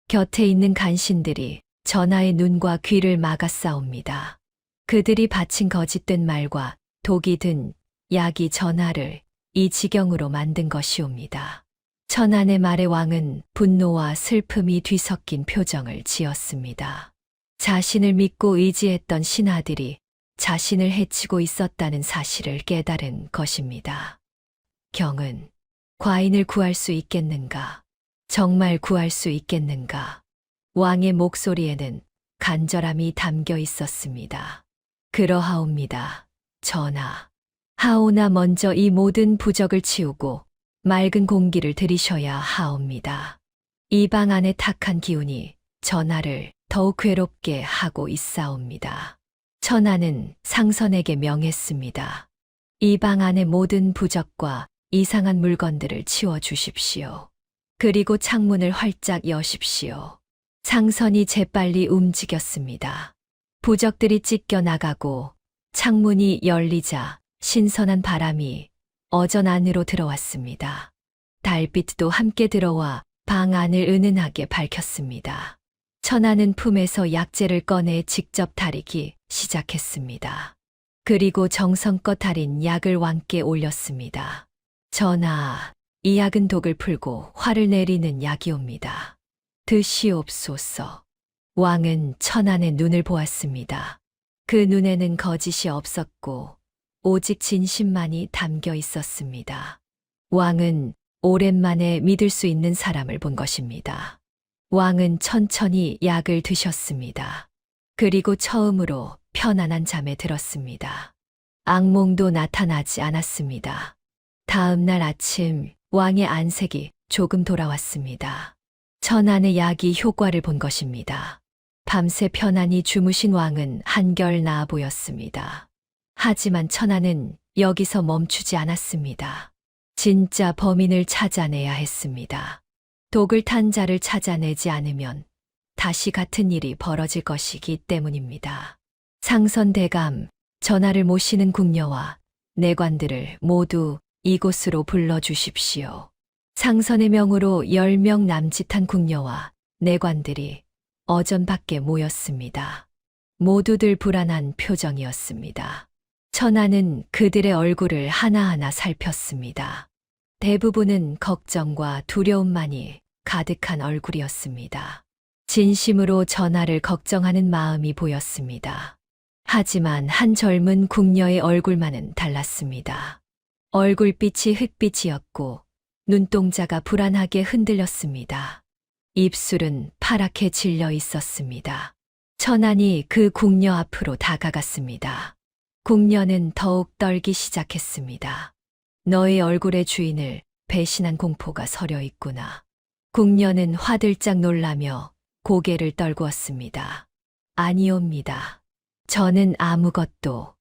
곁에 있는 간신들이 전하의 눈과 귀를 막았사옵니다. 그들이 바친 거짓된 말과 독이 든 약이 전하를 이 지경으로 만든 것이옵니다. 천안의 말에 왕은 분노와 슬픔이 뒤섞인 표정을 지었습니다. 자신을 믿고 의지했던 신하들이 자신을 해치고 있었다는 사실을 깨달은 것입니다. 경은 과인을 구할 수 있겠는가? 정말 구할 수 있겠는가? 왕의 목소리에는 간절함이 담겨 있었습니다. 그러하옵니다. 전하. 하오나 먼저 이 모든 부적을 치우고 맑은 공기를 들이셔야 하옵니다. 이 방 안의 탁한 기운이 전하를 더욱 괴롭게 하고 있사옵니다. 천하는 상선에게 명했습니다. 이 방 안의 모든 부적과 이상한 물건들을 치워주십시오. 그리고 창문을 활짝 여십시오. 상선이 재빨리 움직였습니다. 부적들이 찢겨 나가고 창문이 열리자 신선한 바람이 어전 안으로 들어왔습니다. 달빛도 함께 들어와 방 안을 은은하게 밝혔습니다. 천하는 품에서 약재를 꺼내 직접 다리기 시작했습니다. 그리고 정성껏 다린 약을 왕께 올렸습니다. 전하, 이 약은 독을 풀고 화를 내리는 약이옵니다. 드시옵소서. 왕은 천안의 눈을 보았습니다. 그 눈에는 거짓이 없었고 오직 진심만이 담겨 있었습니다. 왕은 오랜만에 믿을 수 있는 사람을 본 것입니다. 왕은 천천히 약을 드셨습니다. 그리고 처음으로 편안한 잠에 들었습니다. 악몽도 나타나지 않았습니다. 다음 날 아침 왕의 안색이 조금 돌아왔습니다. 천안의 약이 효과를 본 것입니다. 밤새 편안히 주무신 왕은 한결 나아 보였습니다. 하지만 천안은 여기서 멈추지 않았습니다. 진짜 범인을 찾아내야 했습니다. 독을 탄 자를 찾아내지 않으면 다시 같은 일이 벌어질 것이기 때문입니다. 상선대감, 전하를 모시는 궁녀와 내관들을 모두 이곳으로 불러주십시오. 상선의 명으로 10명 남짓한 궁녀와 내관들이 어전 밖에 모였습니다. 모두들 불안한 표정이었습니다. 천하는 그들의 얼굴을 하나하나 살폈습니다. 대부분은 걱정과 두려움만이 가득한 얼굴이었습니다. 진심으로 전하를 걱정하는 마음이 보였습니다. 하지만 한 젊은 궁녀의 얼굴만은 달랐습니다. 얼굴빛이 흑빛이었고 눈동자가 불안하게 흔들렸습니다. 입술은 파랗게 질려 있었습니다. 천안이 그 궁녀 앞으로 다가갔습니다. 궁녀는 더욱 떨기 시작했습니다. 너의 얼굴의 주인을 배신한 공포가 서려 있구나. 궁녀는 화들짝 놀라며 고개를 떨구었습니다. 아니옵니다. 저는 아무것도.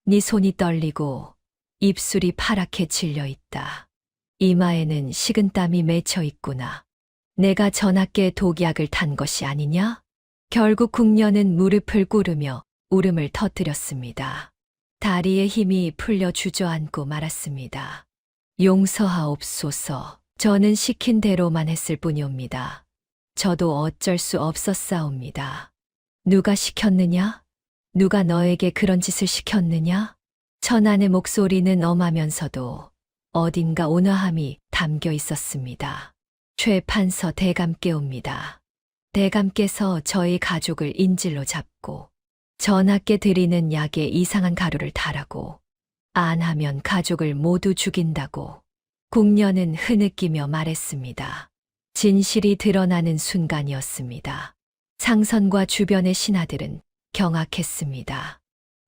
네 손이 떨리고 입술이 파랗게 질려 있다. 이마에는 식은땀이 맺혀 있구나. 내가 전하께 독약을 탄 것이 아니냐? 결국 궁녀는 무릎을 꿇으며 울음을 터뜨렸습니다. 다리에 힘이 풀려 주저앉고 말았습니다. 용서하옵소서. 저는 시킨 대로만 했을 뿐이옵니다. 저도 어쩔 수 없었사옵니다. 누가 시켰느냐? 누가 너에게 그런 짓을 시켰느냐? 천안의 목소리는 엄하면서도 어딘가 온화함이 담겨 있었습니다. 최 판서 대감께 옵니다. 대감께서 저희 가족을 인질로 잡고 전하께 드리는 약에 이상한 가루를 달라고 안 하면 가족을 모두 죽인다고 궁녀는 흐느끼며 말했습니다. 진실이 드러나는 순간이었습니다. 상선과 주변의 신하들은 경악했습니다.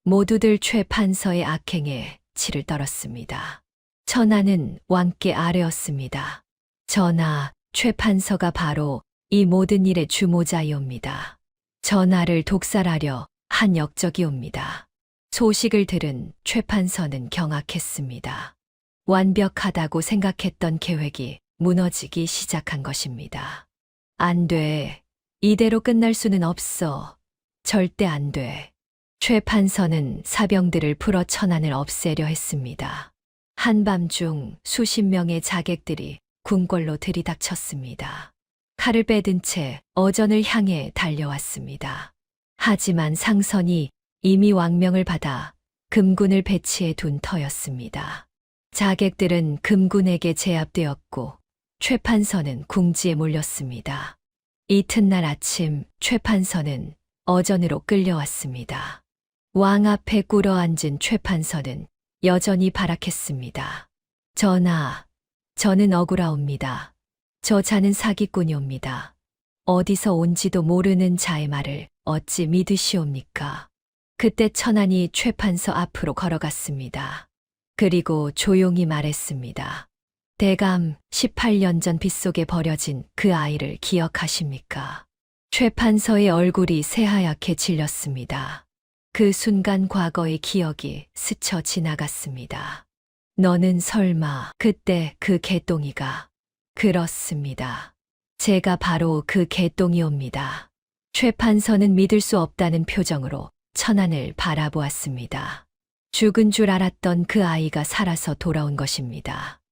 모두들 최 판서의 악행에 치를 떨었습니다. 천하는 왕께 아뢰었습니다. 전하, 최 판서가 바로 이 모든 일의 주모자이옵니다. 전하를 독살하려 한 역적이옵니다. 소식을 들은 최 판서는 경악했습니다. 완벽하다고 생각했던 계획이 무너지기 시작한 것입니다. 안 돼. 이대로 끝날 수는 없어. 절대 안 돼. 최 판서는 사병들을 풀어 천안을 없애려 했습니다. 한밤중 수십 명의 자객들이 궁궐로 들이닥쳤습니다. 칼을 빼든 채 어전을 향해 달려왔습니다. 하지만 상선이 이미 왕명을 받아 금군을 배치해 둔 터였습니다. 자객들은 금군에게 제압되었고 최 판서는 궁지에 몰렸습니다. 이튿날 아침 최 판서는 어전으로 끌려왔습니다. 왕 앞에 꿇어앉은 최 판서는 여전히 발악했습니다. 전하, 저는 억울하옵니다. 저 자는 사기꾼이옵니다. 어디서 온지도 모르는 자의 말을 어찌 믿으시옵니까? 그때 천안이 최 판서 앞으로 걸어갔습니다. 그리고 조용히 말했습니다. 대감 18년 전 빗속에 버려진 그 아이를 기억하십니까? 최 판서의 얼굴이 새하얗게 질렸습니다. 그 순간 과거의 기억이 스쳐 지나갔습니다. 너는 설마 그때 그 개똥이가? 그렇습니다. 제가 바로 그 개똥이옵니다. 최 판서는 믿을 수 없다는 표정으로 천안을 바라보았습니다. 죽은 줄 알았던 그 아이가 살아서 돌아온 것입니다.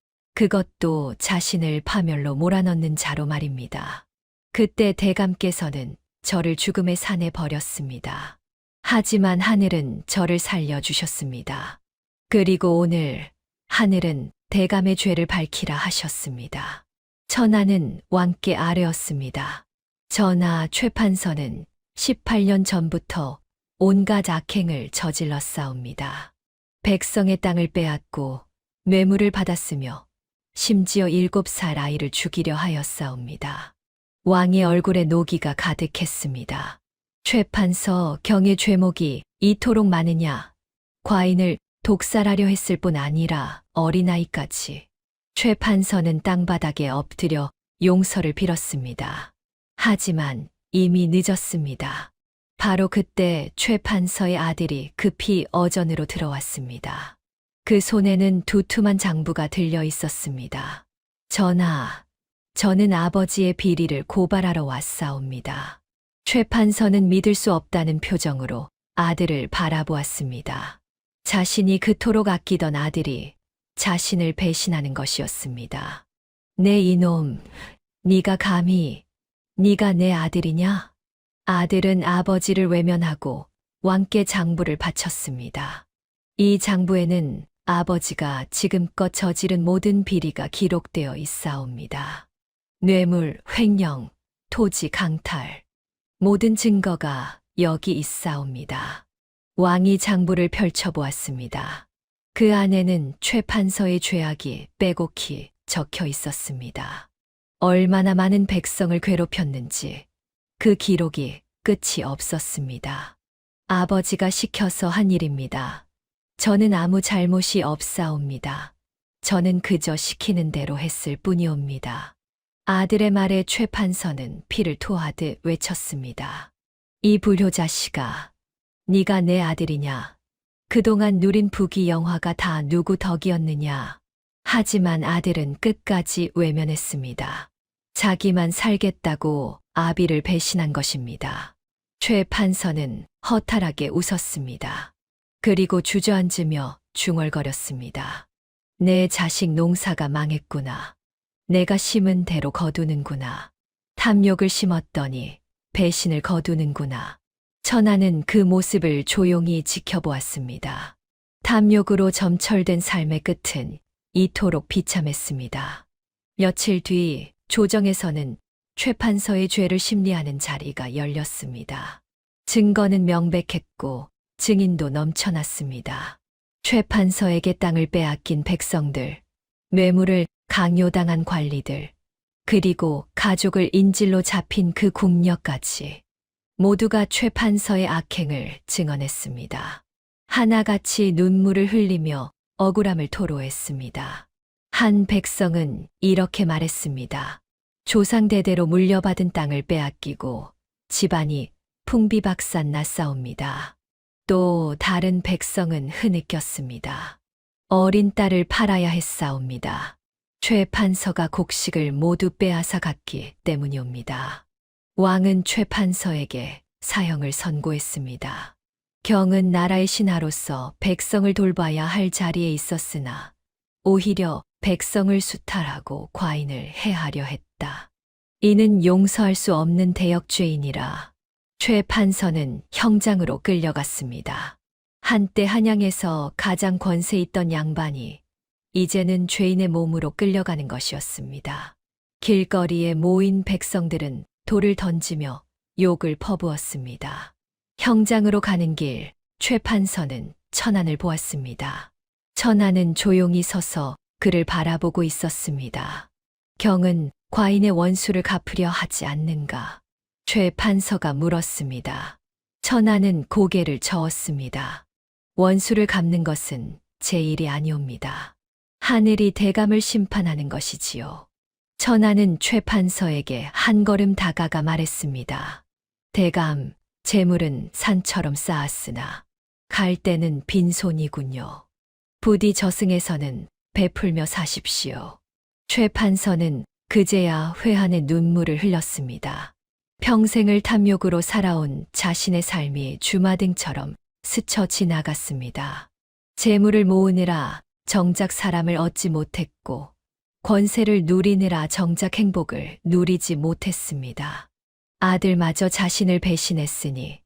그것도 자신을 파멸로 몰아넣는 자로 말입니다. 그때 대감께서는 저를 죽음의 산에 버렸습니다. 하지만 하늘은 저를 살려주셨습니다. 그리고 오늘 하늘은 대감의 죄를 밝히라 하셨습니다. 천하는 왕께 아뢰었습니다. 전하 최 판서는 18년 전부터 온갖 악행을 저질렀사옵니다. 백성의 땅을 빼앗고 뇌물을 받았으며 심지어 7살 아이를 죽이려 하였사옵니다. 왕의 얼굴에 노기가 가득했습니다. 최 판서 경의 죄목이 이토록 많으냐? 과인을 독살하려 했을 뿐 아니라 어린아이까지. 최 판서는 땅바닥에 엎드려 용서를 빌었습니다. 하지만 이미 늦었습니다. 바로 그때 최 판서의 아들이 급히 어전으로 들어왔습니다. 그 손에는 두툼한 장부가 들려 있었습니다. 전하, 저는 아버지의 비리를 고발하러 왔사옵니다. 최 판서는 믿을 수 없다는 표정으로 아들을 바라보았습니다. 자신이 그토록 아끼던 아들이 자신을 배신하는 것이었습니다. 내 이놈, 네가 감히, 네가 내 아들이냐? 아들은 아버지를 외면하고 왕께 장부를 바쳤습니다. 이 장부에는 아버지가 지금껏 저지른 모든 비리가 기록되어 있사옵니다. 뇌물, 횡령, 토지 강탈, 모든 증거가 여기 있사옵니다. 왕이 장부를 펼쳐보았습니다. 그 안에는 최 판서의 죄악이 빼곡히 적혀 있었습니다. 얼마나 많은 백성을 괴롭혔는지 그 기록이 끝이 없었습니다. 아버지가 시켜서 한 일입니다. 저는 아무 잘못이 없사옵니다. 저는 그저 시키는 대로 했을 뿐이옵니다. 아들의 말에 최 판서는 피를 토하듯 외쳤습니다. 이 불효자식아, 네가 내 아들이냐? 그동안 누린 부귀 영화가 다 누구 덕이었느냐? 하지만 아들은 끝까지 외면했습니다. 자기만 살겠다고 아비를 배신한 것입니다. 최 판서는 허탈하게 웃었습니다. 그리고 주저앉으며 중얼거렸습니다. 내 자식 농사가 망했구나. 내가 심은 대로 거두는구나. 탐욕을 심었더니 배신을 거두는구나. 천하는 그 모습을 조용히 지켜보았습니다. 탐욕으로 점철된 삶의 끝은 이토록 비참했습니다. 며칠 뒤 조정에서는 최 판서의 죄를 심리하는 자리가 열렸습니다. 증거는 명백했고 증인도 넘쳐났습니다. 최 판서에게 땅을 빼앗긴 백성들, 뇌물을 강요당한 관리들, 그리고 가족을 인질로 잡힌 그 궁녀까지 모두가 최 판서의 악행을 증언했습니다. 하나같이 눈물을 흘리며 억울함을 토로했습니다. 한 백성은 이렇게 말했습니다. 조상대대로 물려받은 땅을 빼앗기고 집안이 풍비박산 났사옵니다. 또 다른 백성은 흐느꼈습니다. 어린 딸을 팔아야 했사옵니다. 최 판서가 곡식을 모두 빼앗아 갔기 때문이옵니다. 왕은 최 판서에게 사형을 선고했습니다. 경은 나라의 신하로서 백성을 돌봐야 할 자리에 있었으나 오히려 백성을 수탈하고 과인을 해하려 했다. 이는 용서할 수 없는 대역죄인이라 최 판서는 형장으로 끌려갔습니다. 한때 한양에서 가장 권세 있던 양반이 이제는 죄인의 몸으로 끌려가는 것이었습니다. 길거리에 모인 백성들은 돌을 던지며 욕을 퍼부었습니다. 형장으로 가는 길, 최 판서는 천안을 보았습니다. 천안은 조용히 서서 그를 바라보고 있었습니다. 경은 과인의 원수를 갚으려 하지 않는가? 최 판서가 물었습니다. 천안은 고개를 저었습니다. 원수를 갚는 것은 제 일이 아니옵니다. 하늘이 대감을 심판하는 것이지요. 천하는 최판서에게 한 걸음 다가가 말했습니다. 대감, 재물은 산처럼 쌓았으나 갈 때는 빈손이군요. 부디 저승에서는 베풀며 사십시오. 최판서는 그제야 회한의 눈물을 흘렸습니다. 평생을 탐욕으로 살아온 자신의 삶이 주마등처럼 스쳐 지나갔습니다. 재물을 모으느라 정작 사람을 얻지 못했고, 권세를 누리느라 정작 행복을 누리지 못했습니다. 아들마저 자신을 배신했으니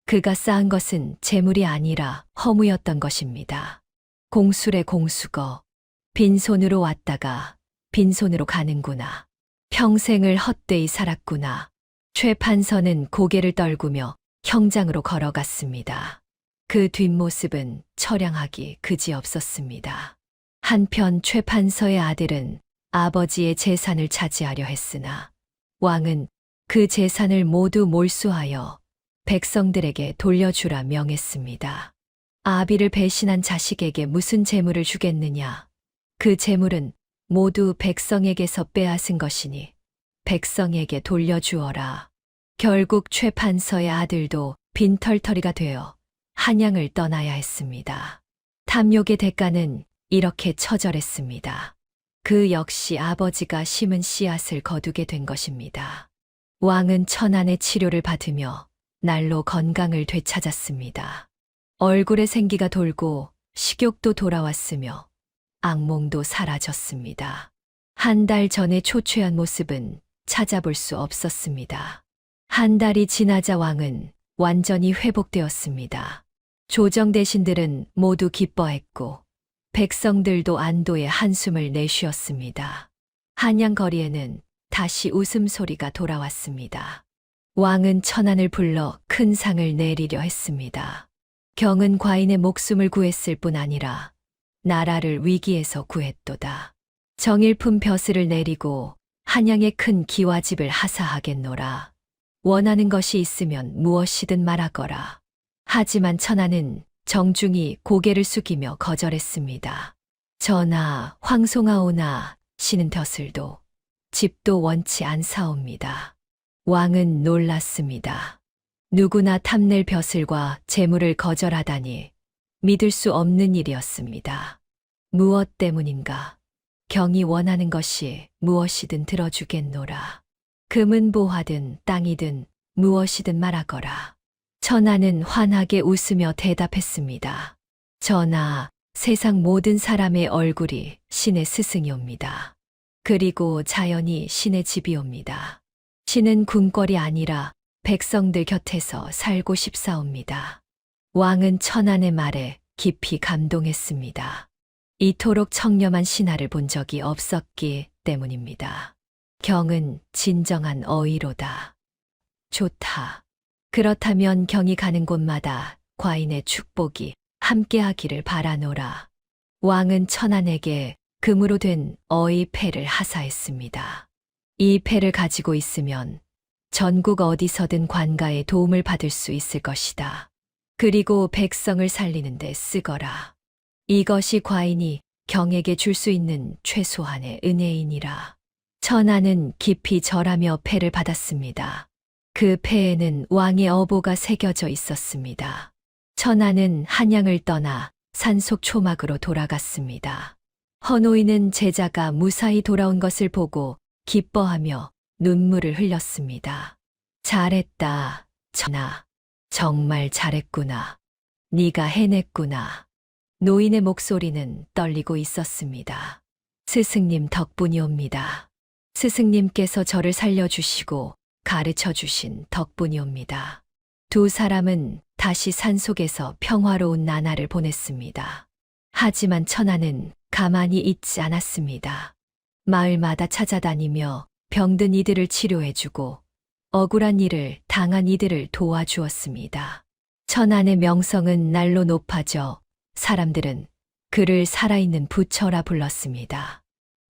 그가 쌓은 것은 재물이 아니라 허무였던 것입니다. 공술의 공수거, 빈손으로 왔다가 빈손으로 가는구나. 평생을 헛되이 살았구나. 최판서는 고개를 떨구며 형장으로 걸어갔습니다. 그 뒷모습은 처량하기 그지없었습니다. 한편 최판서의 아들은 아버지의 재산을 차지하려 했으나 왕은 그 재산을 모두 몰수하여 백성들에게 돌려주라 명했습니다. 아비를 배신한 자식에게 무슨 재물을 주겠느냐. 그 재물은 모두 백성에게서 빼앗은 것이니 백성에게 돌려주어라. 결국 최판서의 아들도 빈털터리가 되어 한양을 떠나야 했습니다. 탐욕의 대가는 이렇게 처절했습니다. 그 역시 아버지가 심은 씨앗을 거두게 된 것입니다. 왕은 천안의 치료를 받으며 날로 건강을 되찾았습니다. 얼굴에 생기가 돌고 식욕도 돌아왔으며 악몽도 사라졌습니다. 한 달 전에 초췌한 모습은 찾아볼 수 없었습니다. 한 달이 지나자 왕은 완전히 회복되었습니다. 조정 대신들은 모두 기뻐했고 백성들도 안도의 한숨을 내쉬었습니다. 한양 거리에는 다시 웃음소리가 돌아왔습니다. 왕은 천안을 불러 큰 상을 내리려 했습니다. 경은 과인의 목숨을 구했을 뿐 아니라 나라를 위기에서 구했도다. 정일품 벼슬을 내리고 한양의 큰 기와집을 하사하겠노라. 원하는 것이 있으면 무엇이든 말하거라. 하지만 천하는 정중히 고개를 숙이며 거절했습니다. 전하, 황송하오나 신은 벼슬도 집도 원치 않사옵니다. 왕은 놀랐습니다. 누구나 탐낼 벼슬과 재물을 거절하다니 믿을 수 없는 일이었습니다. 무엇 때문인가? 경이 원하는 것이 무엇이든 들어주겠노라. 금은 보화든 땅이든 무엇이든 말하거라. 천하는 환하게 웃으며 대답했습니다. 전하, 세상 모든 사람의 얼굴이 신의 스승이옵니다. 그리고 자연이 신의 집이옵니다. 신은 궁궐이 아니라 백성들 곁에서 살고 싶사옵니다. 왕은 천안의 말에 깊이 감동했습니다. 이토록 청렴한 신하를 본 적이 없었기 때문입니다. 경은 진정한 어이로다. 좋다. 그렇다면 경이 가는 곳마다 과인의 축복이 함께하기를 바라노라. 왕은 천안에게 금으로 된 어이 패를 하사했습니다. 이 패를 가지고 있으면 전국 어디서든 관가의 도움을 받을 수 있을 것이다. 그리고 백성을 살리는 데 쓰거라. 이것이 과인이 경에게 줄 수 있는 최소한의 은혜이니라. 천하는 깊이 절하며 패를 받았습니다. 그 패에는 왕의 어보가 새겨져 있었습니다. 천하는 한양을 떠나 산속 초막으로 돌아갔습니다. 허노이는 제자가 무사히 돌아온 것을 보고 기뻐하며 눈물을 흘렸습니다. 잘했다, 전하. 정말 잘했구나. 네가 해냈구나. 노인의 목소리는 떨리고 있었습니다. 스승님 덕분이옵니다. 스승님께서 저를 살려주시고 가르쳐 주신 덕분이옵니다. 두 사람은 다시 산속에서 평화로운 나날을 보냈습니다. 하지만 천하는 가만히 있지 않았습니다. 마을마다 찾아다니며 병든 이들을 치료해주고 억울한 일을 당한 이들을 도와주었습니다. 천안의 명성은 날로 높아져 사람들은 그를 살아있는 부처라 불렀습니다.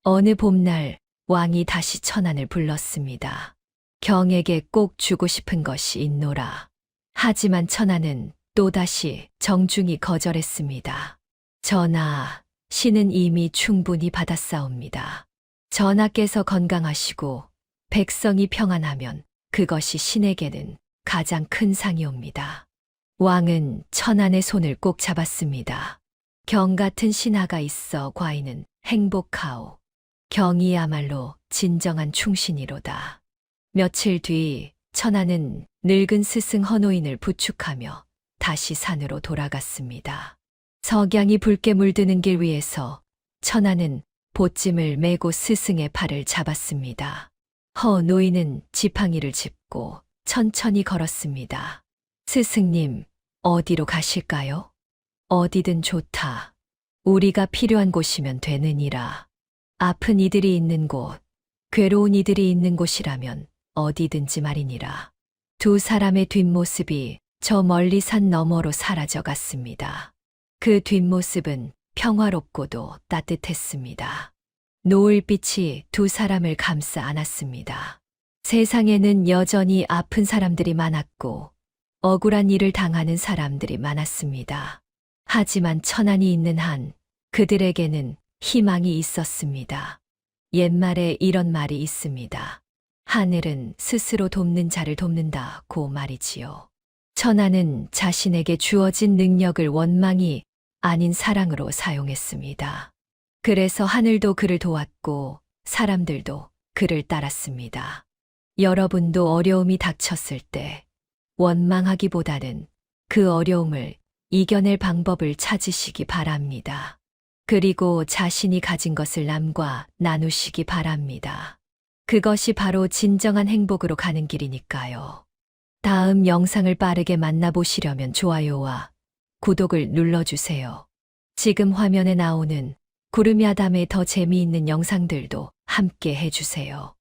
어느 봄날 왕이 다시 천안을 불렀습니다. 경에게 꼭 주고 싶은 것이 있노라. 하지만 천안은 또다시 정중히 거절했습니다. 전하, 신은 이미 충분히 받았사옵니다. 전하께서 건강하시고 백성이 평안하면 그것이 신에게는 가장 큰 상이옵니다. 왕은 천안의 손을 꼭 잡았습니다. 경 같은 신하가 있어 과인은 행복하오. 경이야말로 진정한 충신이로다. 며칠 뒤 천하는 늙은 스승 헌호인을 부축하며 다시 산으로 돌아갔습니다. 석양이 붉게 물드는 길 위에서 천하는 보찜을 메고 스승의 팔을 잡았습니다. 헌호인은 지팡이를 짚고 천천히 걸었습니다. 스승님, 어디로 가실까요? 어디든 좋다. 우리가 필요한 곳이면 되느니라. 아픈 이들이 있는 곳, 괴로운 이들이 있는 곳이라면 어디든지 말이니라. 두 사람의 뒷모습이 저 멀리 산 너머로 사라져 갔습니다. 그 뒷모습은 평화롭고도 따뜻했습니다. 노을빛이 두 사람을 감싸 안았습니다. 세상에는 여전히 아픈 사람들이 많았고 억울한 일을 당하는 사람들이 많았습니다. 하지만 천안이 있는 한 그들에게는 희망이 있었습니다. 옛말에 이런 말이 있습니다. 하늘은 스스로 돕는 자를 돕는다고 말이지요. 천안은 자신에게 주어진 능력을 원망이 아닌 사랑으로 사용했습니다. 그래서 하늘도 그를 도왔고 사람들도 그를 따랐습니다. 여러분도 어려움이 닥쳤을 때 원망하기보다는 그 어려움을 이겨낼 방법을 찾으시기 바랍니다. 그리고 자신이 가진 것을 남과 나누시기 바랍니다. 그것이 바로 진정한 행복으로 가는 길이니까요. 다음 영상을 빠르게 만나보시려면 좋아요와 구독을 눌러주세요. 지금 화면에 나오는 구름야담의 더 재미있는 영상들도 함께 해주세요.